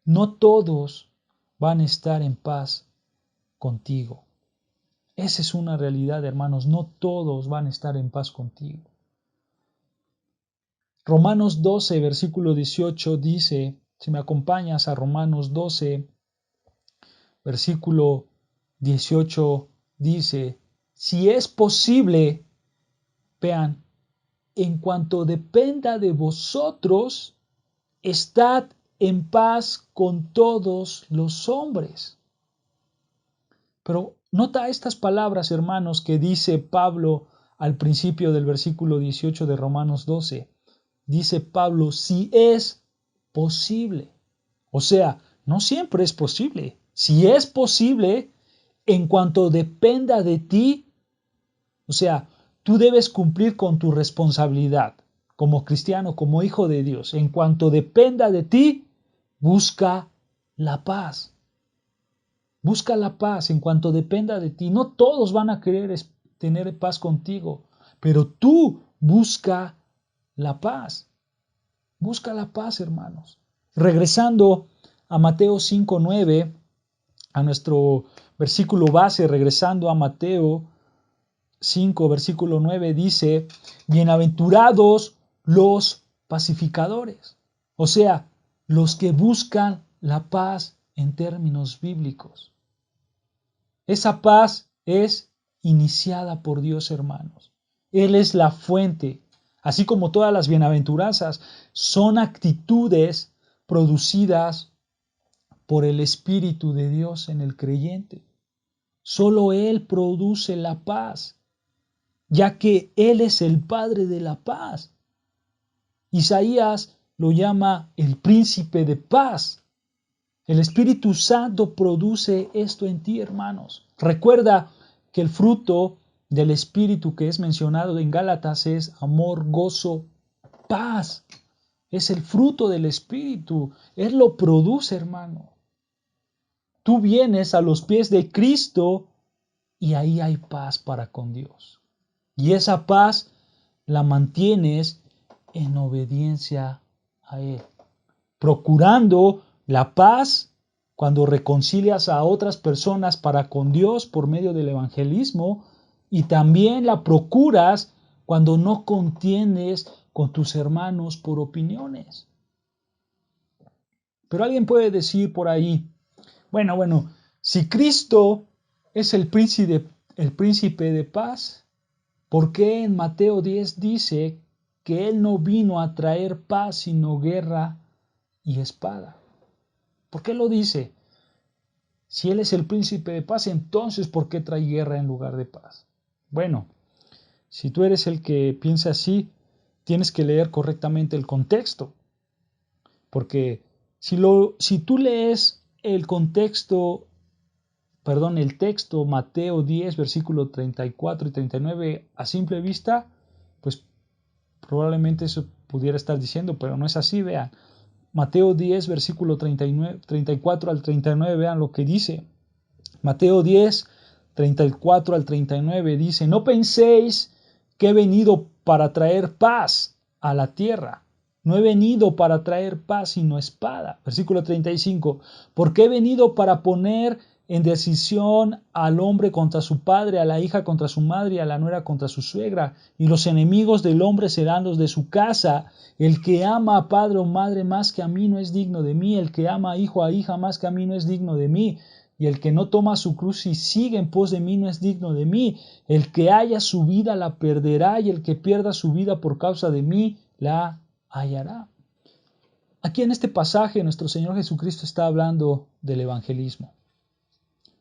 No todos van a estar en paz contigo. Esa es una realidad, hermanos. No todos van a estar en paz contigo. Romanos 12, versículo 18 dice, si me acompañas a Romanos 12, versículo 18 dice, si es posible, vean, en cuanto dependa de vosotros, estad en paz con todos los hombres. Pero nota estas palabras, hermanos, que dice Pablo al principio del versículo 18 de Romanos 12. Dice Pablo, si es posible. O sea, no siempre es posible. Si es posible, en cuanto dependa de ti, o sea, tú debes cumplir con tu responsabilidad como cristiano, como hijo de Dios. En cuanto dependa de ti, busca la paz. Busca la paz en cuanto dependa de ti. No todos van a querer tener paz contigo, pero tú busca la paz. Busca la paz, hermanos. Regresando a Mateo 5:9, a nuestro versículo base, regresando a Mateo 5, versículo 9, dice, bienaventurados los pacificadores. O sea, los que buscan la paz en términos bíblicos. Esa paz es iniciada por Dios, hermanos. Él es la fuente. Así como todas las bienaventuranzas, son actitudes producidas por el Espíritu de Dios en el creyente. Solo Él produce la paz, ya que Él es el Padre de la paz. Isaías lo llama el príncipe de paz. El Espíritu Santo produce esto en ti, hermanos. Recuerda que el fruto del Espíritu que es mencionado en Gálatas es amor, gozo, paz. Es el fruto del Espíritu. Él lo produce, hermano. Tú vienes a los pies de Cristo y ahí hay paz para con Dios. Y esa paz la mantienes en obediencia a Él, procurando la paz cuando reconcilias a otras personas para con Dios por medio del evangelismo, y también la procuras cuando no contiendes con tus hermanos por opiniones. Pero alguien puede decir por ahí, bueno, si Cristo es el príncipe de paz, ¿por qué en Mateo 10 dice que Él no vino a traer paz sino guerra y espada? ¿Por qué lo dice? Si Él es el príncipe de paz, entonces ¿por qué trae guerra en lugar de paz? Bueno, si tú eres el que piensa así, tienes que leer correctamente el contexto. Porque si tú lees el texto Mateo 10, versículo 34 y 39 a simple vista, pues probablemente eso pudiera estar diciendo, pero no es así, vean. Mateo 10, versículo 34 al 39, vean lo que dice. Mateo 10, 34 al 39 dice, no penséis que he venido para traer paz a la tierra. No he venido para traer paz sino espada. Versículo 35, porque he venido para poner en decisión al hombre contra su padre, a la hija contra su madre y a la nuera contra su suegra, y los enemigos del hombre serán los de su casa. El que ama a padre o madre más que a mí no es digno de mí, el que ama a hijo o a hija más que a mí no es digno de mí, y el que no toma su cruz y sigue en pos de mí no es digno de mí. El que haya su vida la perderá, y el que pierda su vida por causa de mí la hallará. Aquí en este pasaje nuestro Señor Jesucristo está hablando del evangelismo.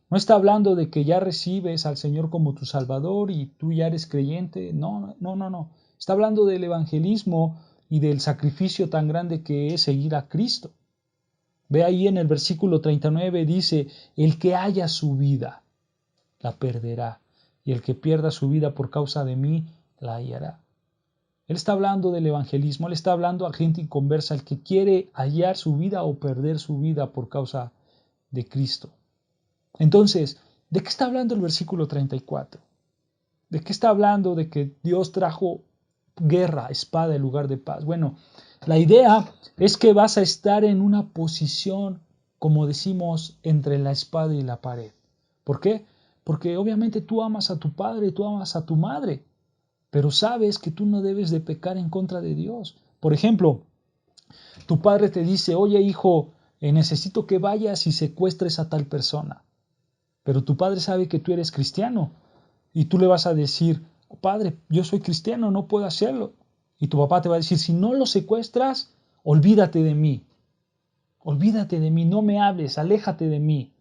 No está hablando de que ya recibes al Señor como tu Salvador y tú ya eres creyente. No. Está hablando del evangelismo y del sacrificio tan grande que es seguir a Cristo. Ve ahí en el versículo 39 dice, el que haya su vida la perderá, y el que pierda su vida por causa de mí la hallará. Él está hablando del evangelismo, él está hablando a gente inconversa, el que quiere hallar su vida o perder su vida por causa de Cristo. Entonces, ¿de qué está hablando el versículo 34? ¿De qué está hablando de que Dios trajo guerra, espada en lugar de paz? Bueno, la idea es que vas a estar en una posición, como decimos, entre la espada y la pared. ¿Por qué? Porque obviamente tú amas a tu padre, tú amas a tu madre, pero sabes que tú no debes de pecar en contra de Dios. Por ejemplo, tu padre te dice, oye hijo, necesito que vayas y secuestres a tal persona. Pero tu padre sabe que tú eres cristiano y tú le vas a decir, padre, yo soy cristiano, no puedo hacerlo. Y tu papá te va a decir, si no lo secuestras, olvídate de mí. Olvídate de mí, no me hables, aléjate de mí.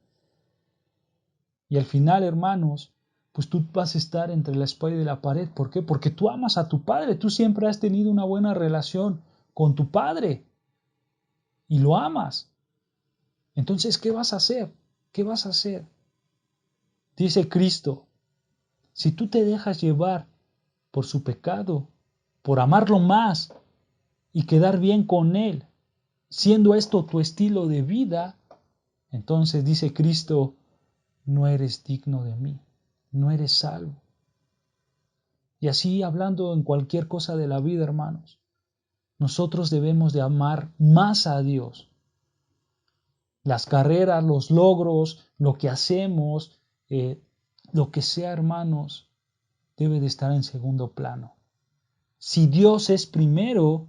Y al final, hermanos, pues tú vas a estar entre la espada y la pared. ¿Por qué? Porque tú amas a tu padre, tú siempre has tenido una buena relación con tu padre y lo amas. Entonces, ¿qué vas a hacer? ¿Qué vas a hacer? Dice Cristo, si tú te dejas llevar por su pecado, por amarlo más y quedar bien con Él, siendo esto tu estilo de vida, entonces dice Cristo, no eres digno de mí, no eres salvo. Y así hablando en cualquier cosa de la vida, hermanos, nosotros debemos de amar más a Dios. Las carreras, los logros, lo que hacemos, lo que sea, hermanos, debe de estar en segundo plano. Si Dios es primero,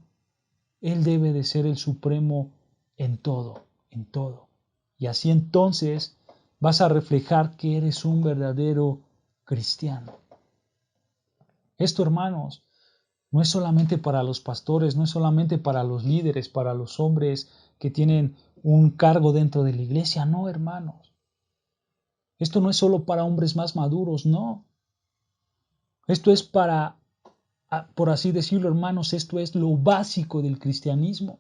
Él debe de ser el supremo en todo, en todo. Y así entonces vas a reflejar que eres un verdadero cristiano. Esto, hermanos, no es solamente para los pastores, no es solamente para los líderes, para los hombres que tienen un cargo dentro de la iglesia, no, hermanos. Esto no es solo para hombres más maduros, no. Esto es para, por así decirlo, hermanos, esto es lo básico del cristianismo.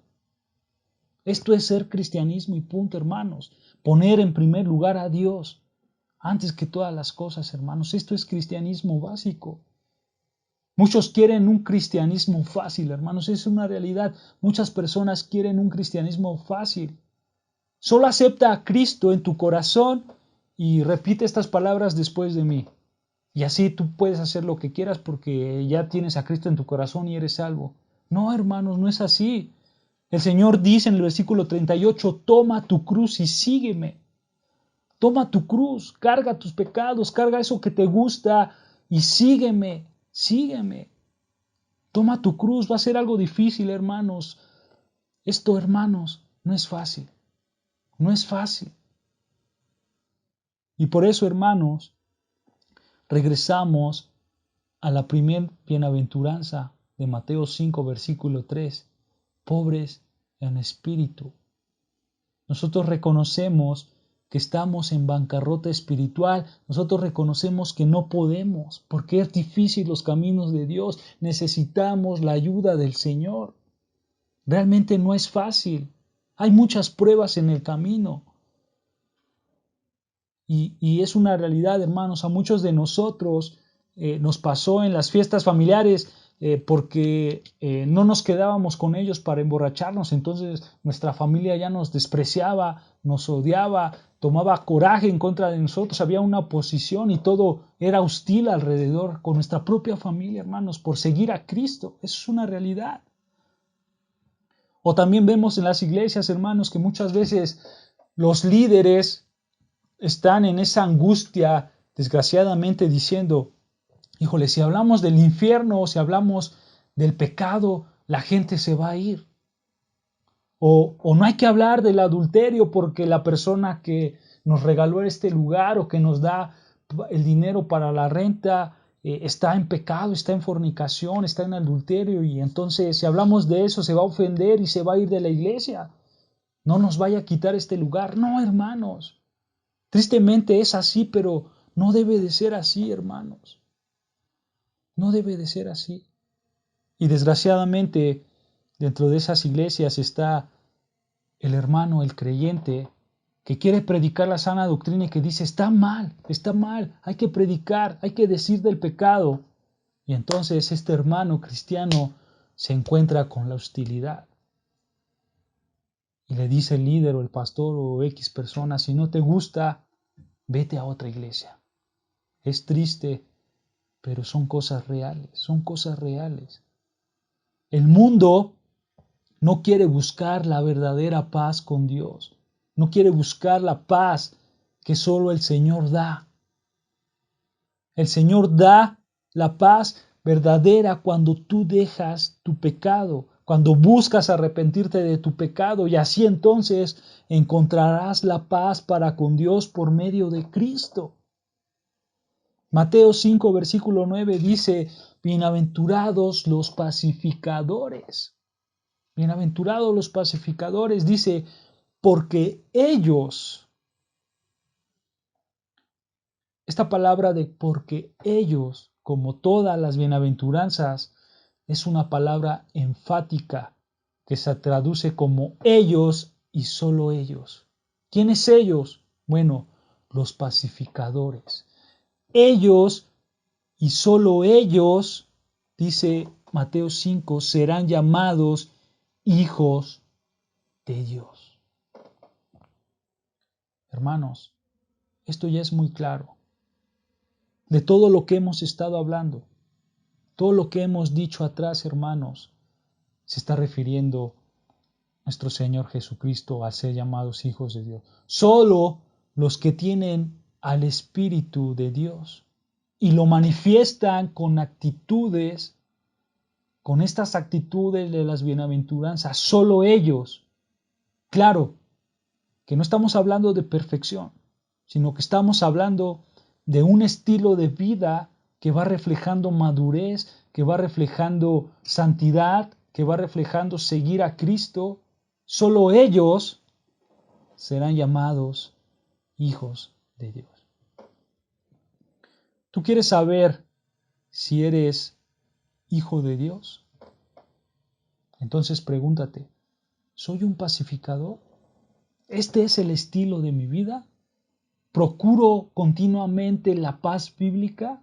Esto es ser cristianismo y punto, hermanos. Poner en primer lugar a Dios antes que todas las cosas, hermanos. Esto es cristianismo básico. Muchos quieren un cristianismo fácil, hermanos. Es una realidad. Muchas personas quieren un cristianismo fácil. Solo acepta a Cristo en tu corazón y repite estas palabras después de mí. Y así tú puedes hacer lo que quieras porque ya tienes a Cristo en tu corazón y eres salvo. No, hermanos, no es así. El Señor dice en el versículo 38, toma tu cruz y sígueme. Toma tu cruz, carga tus pecados, carga eso que te gusta y sígueme, sígueme. Toma tu cruz, va a ser algo difícil, hermanos. Esto, hermanos, no es fácil. No es fácil. Y por eso, hermanos, regresamos a la primer bienaventuranza de Mateo 5, versículo 3. Pobres en espíritu. Nosotros reconocemos que estamos en bancarrota espiritual. Nosotros reconocemos que no podemos, porque es difícil los caminos de Dios. Necesitamos la ayuda del Señor. Realmente no es fácil. Hay muchas pruebas en el camino. Y es una realidad, hermanos. A muchos de nosotros nos pasó en las fiestas familiares porque no nos quedábamos con ellos para emborracharnos. Entonces nuestra familia ya nos despreciaba, nos odiaba, tomaba coraje en contra de nosotros. Había una oposición y todo era hostil alrededor con nuestra propia familia, hermanos, por seguir a Cristo. Eso es una realidad. O también vemos en las iglesias, hermanos, que muchas veces los líderes están en esa angustia, desgraciadamente, diciendo, híjole, si hablamos del infierno o si hablamos del pecado, la gente se va a ir. O no hay que hablar del adulterio porque la persona que nos regaló este lugar o que nos da el dinero para la renta está en pecado, está en fornicación, está en adulterio, y entonces si hablamos de eso se va a ofender y se va a ir de la iglesia. No nos vaya a quitar este lugar. No, hermanos. Tristemente es así, pero no debe de ser así, hermanos. No debe de ser así. Y desgraciadamente, dentro de esas iglesias está el hermano, el creyente, que quiere predicar la sana doctrina y que dice, está mal, hay que predicar, hay que decir del pecado. Y entonces este hermano cristiano se encuentra con la hostilidad. Y le dice el líder o el pastor o X persona, si no te gusta, vete a otra iglesia. Es triste, pero son cosas reales, son cosas reales. El mundo no quiere buscar la verdadera paz con Dios, no quiere buscar la paz que solo el Señor da. El Señor da la paz verdadera cuando tú dejas tu pecado, cuando buscas arrepentirte de tu pecado, y así entonces encontrarás la paz para con Dios por medio de Cristo. Mateo 5, versículo 9 dice, bienaventurados los pacificadores. Bienaventurados los pacificadores, dice, porque ellos, esta palabra de porque ellos, como todas las bienaventuranzas, es una palabra enfática que se traduce como ellos y solo ellos. ¿Quiénes ellos? Bueno, los pacificadores. Ellos y solo ellos, dice Mateo 5, serán llamados hijos de Dios. Hermanos, esto ya es muy claro. De todo lo que hemos estado hablando, todo lo que hemos dicho atrás, hermanos, se está refiriendo nuestro Señor Jesucristo a ser llamados hijos de Dios. Solo los que tienen al Espíritu de Dios y lo manifiestan con actitudes, con estas actitudes de las bienaventuranzas, solo ellos. Claro, que no estamos hablando de perfección, sino que estamos hablando de un estilo de vida que va reflejando madurez, que va reflejando santidad, que va reflejando seguir a Cristo. Solo ellos serán llamados hijos de Dios. ¿Tú quieres saber si eres hijo de Dios? Entonces pregúntate, ¿soy un pacificador? ¿Este es el estilo de mi vida? ¿Procuro continuamente la paz bíblica?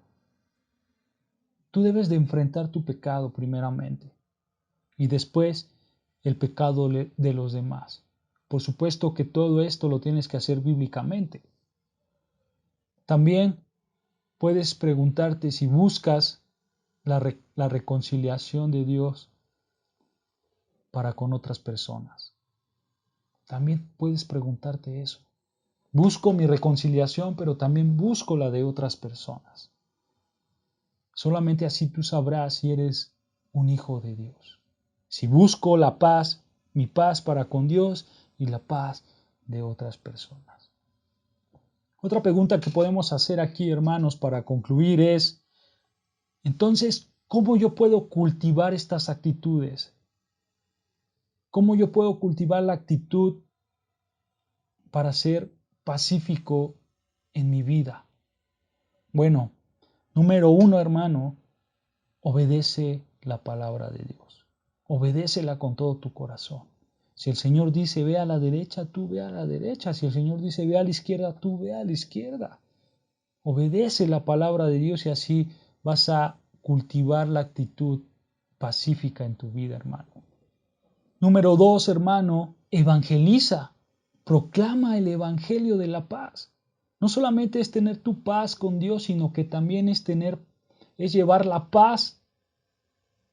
Tú debes de enfrentar tu pecado primeramente y después el pecado de los demás. Por supuesto que todo esto lo tienes que hacer bíblicamente. También puedes preguntarte si buscas la reconciliación de Dios para con otras personas? También puedes preguntarte eso. Busco mi reconciliación, pero también busco la de otras personas. Solamente así tú sabrás si eres un hijo de Dios. Si busco la paz, mi paz para con Dios y la paz de otras personas. Otra pregunta que podemos hacer aquí, hermanos, para concluir es, entonces, ¿cómo yo puedo cultivar estas actitudes? ¿Cómo yo puedo cultivar la actitud para ser pacífico en mi vida? Bueno, número 1, hermano, obedece la palabra de Dios. Obedécela con todo tu corazón. Si el Señor dice ve a la derecha, tú ve a la derecha. Si el Señor dice ve a la izquierda, tú ve a la izquierda. Obedece la palabra de Dios y así vas a cultivar la actitud pacífica en tu vida, hermano. Número 2, hermano, evangeliza. Proclama el evangelio de la paz. No solamente es tener tu paz con Dios, sino que también es llevar la paz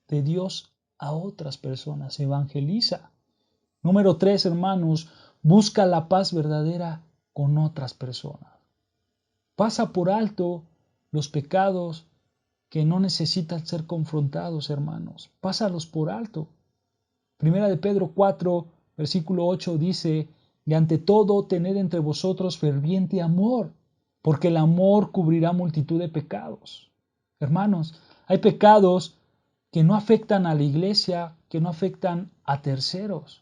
de Dios a otras personas. Evangeliza. Número 3, hermanos, busca la paz verdadera con otras personas. Pasa por alto los pecados que no necesitan ser confrontados, hermanos. Pásalos por alto. Primera de Pedro 4, versículo 8 dice, y ante todo tened entre vosotros ferviente amor, porque el amor cubrirá multitud de pecados. Hermanos, hay pecados que no afectan a la iglesia, que no afectan a terceros.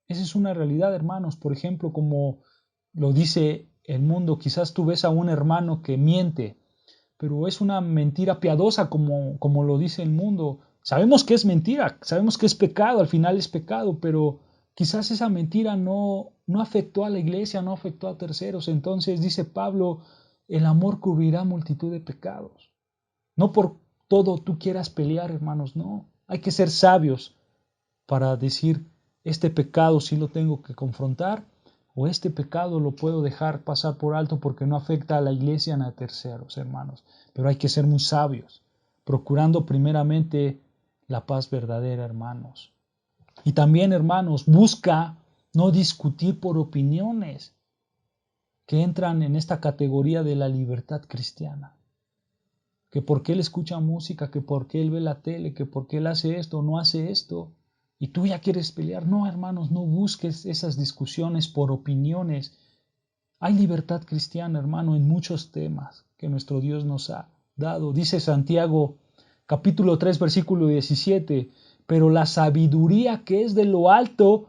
Esa es una realidad, hermanos. Por ejemplo, como lo dice el mundo, quizás tú ves a un hermano que miente, pero es una mentira piadosa como lo dice el mundo. Sabemos que es mentira, sabemos que es pecado, al final es pecado, pero quizás esa mentira no afectó a la iglesia, no afectó a terceros. Entonces dice Pablo, el amor cubrirá multitud de pecados. No por todo tú quieras pelear, hermanos, no. Hay que ser sabios para decir, este pecado sí lo tengo que confrontar o este pecado lo puedo dejar pasar por alto porque no afecta a la iglesia ni a terceros, hermanos. Pero hay que ser muy sabios, procurando primeramente la paz verdadera, hermanos. Y también, hermanos, busca no discutir por opiniones que entran en esta categoría de la libertad cristiana. Que por qué él escucha música, que por qué él ve la tele, que por qué él hace esto o no hace esto. Y tú ya quieres pelear. No, hermanos, no busques esas discusiones por opiniones. Hay libertad cristiana, hermano, en muchos temas que nuestro Dios nos ha dado. Dice Santiago, capítulo 3, versículo 17, pero la sabiduría que es de lo alto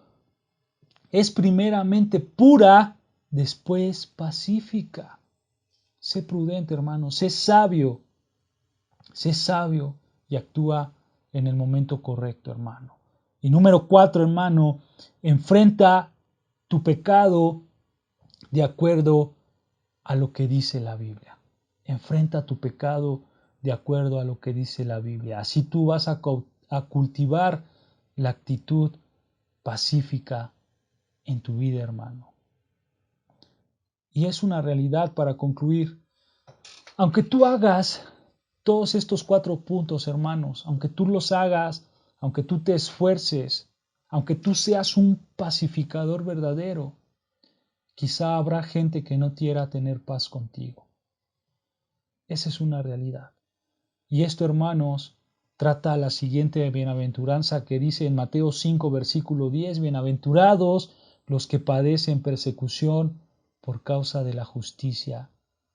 es primeramente pura, después pacífica. Sé prudente, hermano, sé sabio y actúa en el momento correcto, hermano. Y número 4, hermano, enfrenta tu pecado de acuerdo a lo que dice la Biblia. Enfrenta tu pecado de acuerdo a lo que dice la Biblia. Así tú vas a cultivar la actitud pacífica en tu vida, hermano. Y es una realidad para concluir. Aunque tú hagas todos estos 4 puntos, hermanos, aunque tú los hagas, aunque tú te esfuerces, aunque tú seas un pacificador verdadero, quizá habrá gente que no quiera tener paz contigo. Esa es una realidad. Y esto, hermanos, trata la siguiente bienaventuranza que dice en Mateo 5, versículo 10, bienaventurados los que padecen persecución por causa de la justicia,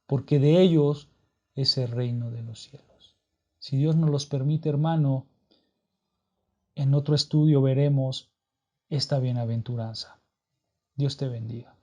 porque de ellos es el reino de los cielos. Si Dios nos los permite, hermano, en otro estudio veremos esta bienaventuranza. Dios te bendiga.